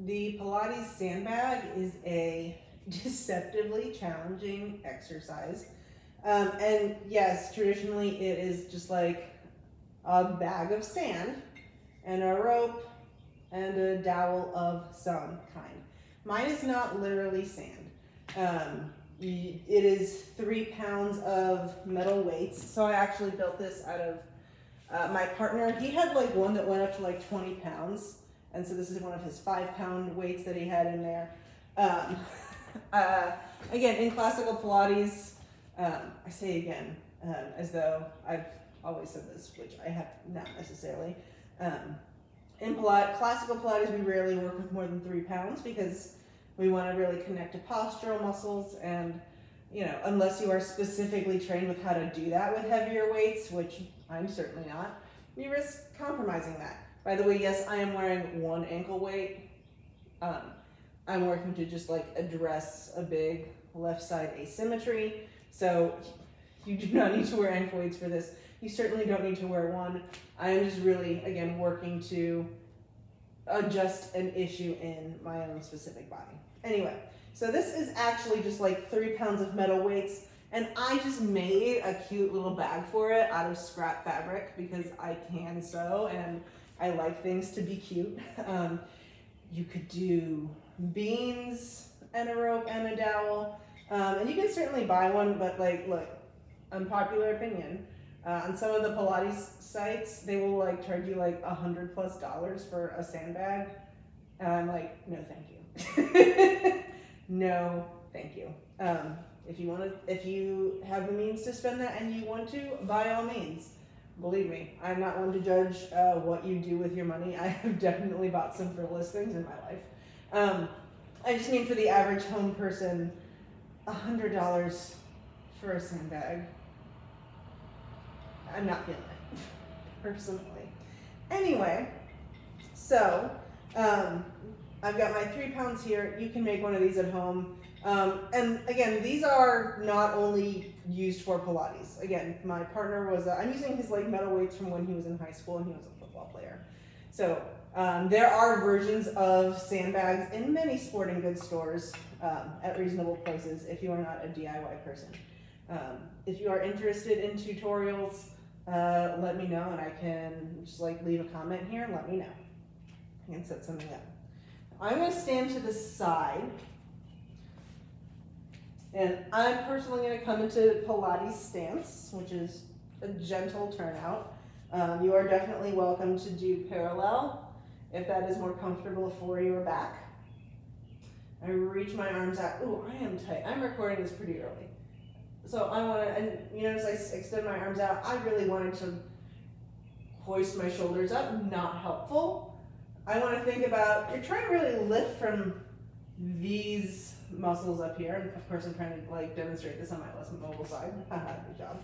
The Pilates Sandbag is a deceptively challenging exercise. And yes, traditionally it is just like a bag of sand and a rope and a dowel of some kind. Mine is not literally sand. It is 3 pounds of metal weights. So I actually built this out of my partner. He had like one that went up to like 20 pounds. And so this is one of his 5-pound weights that he had in there. Again, in classical Pilates, I say again, as though I've always said this, which I have not necessarily. In classical Pilates, we rarely work with more than 3 pounds because we want to really connect to postural muscles, and unless you are specifically trained with how to do that with heavier weights, which I'm certainly not, you risk compromising that. By the way, yes, I am wearing one ankle weight. I'm working to just like address a big left side asymmetry. So you do not need to wear ankle weights for this. You certainly don't need to wear one. I am just really, again, working to adjust an issue in my own specific body. Anyway, so this is actually just like 3 pounds of metal weights, and I just made a cute little bag for it out of scrap fabric because I can sew and I like things to be cute. You could do beans and a rope and a dowel, and you can certainly buy one, but like, look, unpopular opinion, on some of the Pilates sites, they will like charge you like $100+ for a sandbag, and I'm like, no, thank you. No, thank you. If you have the means to spend that and you want to, by all means. Believe me, I'm not one to judge what you do with your money. I have definitely bought some frivolous things in my life. I just mean for the average home person, $100 for a sandbag. I'm not feeling it, personally. Anyway, so I've got my 3 pounds here. You can make one of these at home. And again, these are not only used for Pilates. Again, my partner was, I'm using his like metal weights from when he was in high school and he was a football player. So there are versions of sandbags in many sporting goods stores at reasonable prices if you are not a DIY person. If you are interested in tutorials, let me know, and I can just like leave a comment here and let me know. I can set something up. I'm going to stand to the side, and I'm personally going to come into Pilates stance, which is a gentle turnout. You are definitely welcome to do parallel if that is more comfortable for your back. I reach my arms out. Ooh, I am tight. I'm recording this pretty early. So I want to, and you notice I extend my arms out. I really wanted to hoist my shoulders up, not helpful. I want to think about, you're trying to really lift from these muscles up here. And of course I'm trying to like demonstrate this on my less mobile side. Good job.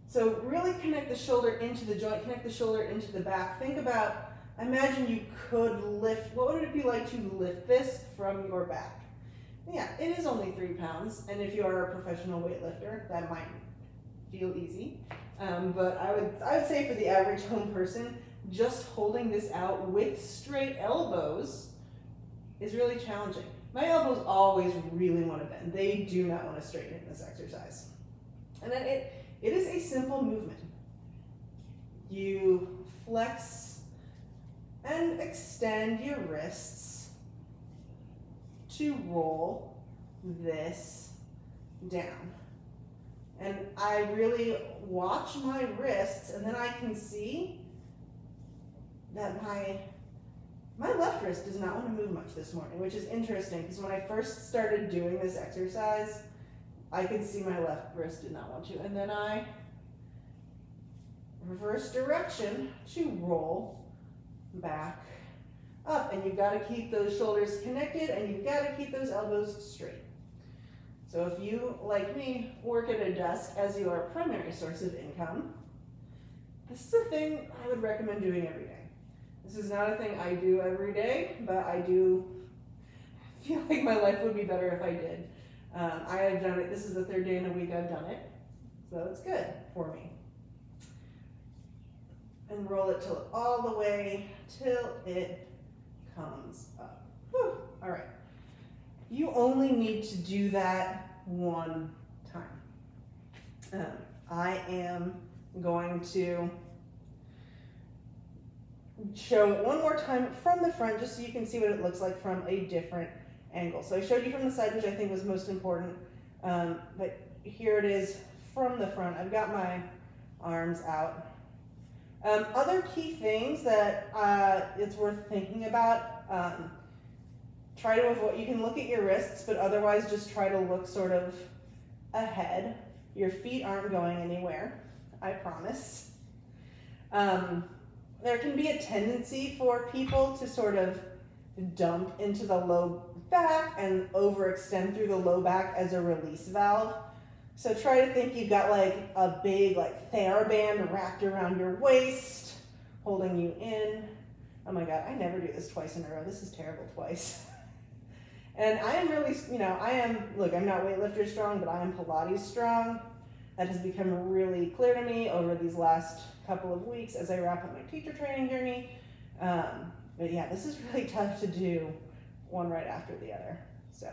So really connect the shoulder into the joint, connect the shoulder into the back. Think about, imagine you could lift, what would it be like to lift this from your back? Yeah, it is only 3 pounds, and if you are a professional weightlifter, that might feel easy. But I would say for the average home person, just holding this out with straight elbows is really challenging. My elbows always really want to bend. They do not want to straighten in this exercise. And then it is a simple movement. You flex and extend your wrists to roll this down. And I really watch my wrists, and then I can see that my left wrist does not want to move much this morning, which is interesting because when I first started doing this exercise, I could see my left wrist did not want to. And then I reverse direction to roll back up. And you've got to keep those shoulders connected, and you've got to keep those elbows straight. So if you, like me, work at a desk as your primary source of income, this is a thing I would recommend doing every day. This is not a thing I do every day, but I do feel like my life would be better if I did. I have done it. This is the 3rd day in a week I've done it, so it's good for me. And roll it all the way till it comes up. Whew. All right. You only need to do that one time. I am going to show it one more time from the front just so you can see what it looks like from a different angle. So I showed you from the side, which I think was most important, but here it is from the front. I've got my arms out. Other key things that it's worth thinking about, try to avoid, you can look at your wrists, but otherwise just try to look sort of ahead. Your feet aren't going anywhere, I promise. There can be a tendency for people to sort of dump into the low back and overextend through the low back as a release valve. So try to think you've got like a big like TheraBand wrapped around your waist, holding you in. Oh my God, I never do this twice in a row. This is terrible twice. And I am really, look, I'm not weightlifter strong, but I am Pilates strong. That has become really clear to me over these last couple of weeks as I wrap up my teacher training journey. But yeah, this is really tough to do one right after the other. So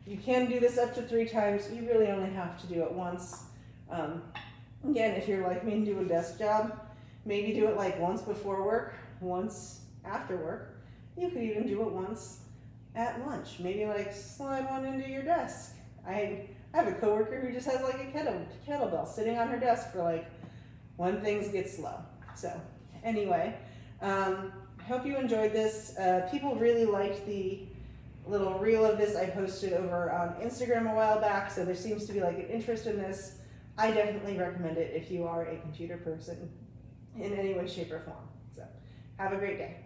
you can do this up to 3 times. You really only have to do it once. Again, if you're like me and do a desk job, maybe do it like once before work, once after work. You could even do it once at lunch. Maybe like slide one into your desk. I have a coworker who just has like a kettlebell sitting on her desk for like when things get slow. So anyway, I hope you enjoyed this. People really liked the little reel of this I posted over on Instagram a while back, so there seems to be like an interest in this. I definitely recommend it if you are a computer person in any way, shape, or form. So have a great day.